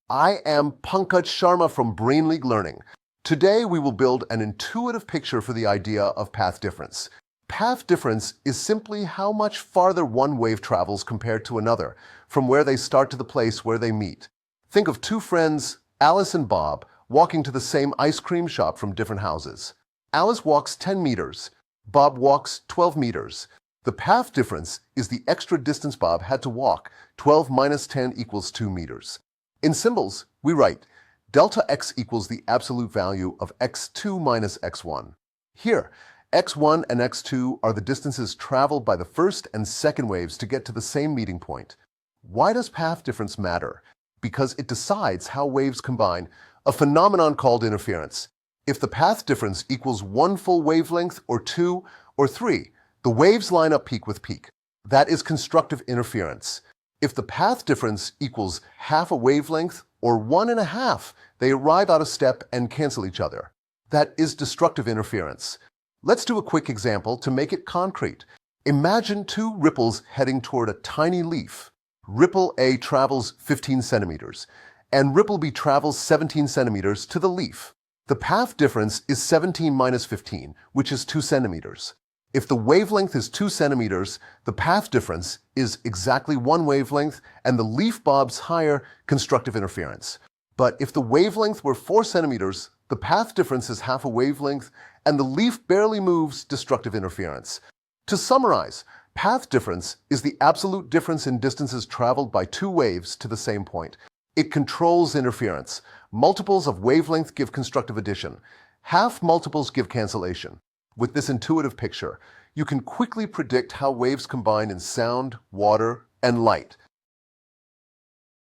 I am Pankaj Sharma from Brain League Learning. Today we will build an intuitive picture for the idea of path difference. Path difference is simply how much farther one wave travels compared to another, from where they start to the place where they meet. Think of two friends, Alice and Bob, walking to the same ice cream shop from different houses. Alice walks 10 meters. Bob walks 12 meters. The path difference is the extra distance Bob had to walk. 12 minus 10 equals 2 meters. In symbols, we write delta x equals the absolute value of x2 minus x1. Here, x1 and x2 are the distances traveled by the first and second waves to get to the same meeting point. Why does path difference matter? Because it decides how waves combine, a phenomenon called interference. If the path difference equals 1 full wavelength or 2 or 3, the waves line up peak with peak. That is constructive interference. If the path difference equals half a wavelength or 1.5, they arrive out of step and cancel each other. That is destructive interference. Let's do a quick example to make it concrete. Imagine two ripples heading toward a tiny leaf. Ripple A travels 15 centimeters, and ripple B travels 17 centimeters to the leaf. The path difference is 17 minus 15, which is 2 centimeters. If the wavelength is 2 centimeters, the path difference is exactly 1 wavelength, and the leaf bobs higher, constructive interference. But if the wavelength were 4 centimeters, the path difference is half a wavelength, and the leaf barely moves, destructive interference. To summarize, path difference is the absolute difference in distances traveled by two waves to the same point. It controls interference. Multiples of wavelength give constructive addition. Half multiples give cancellation. With this intuitive picture, you can quickly predict how waves combine in sound, water, and light.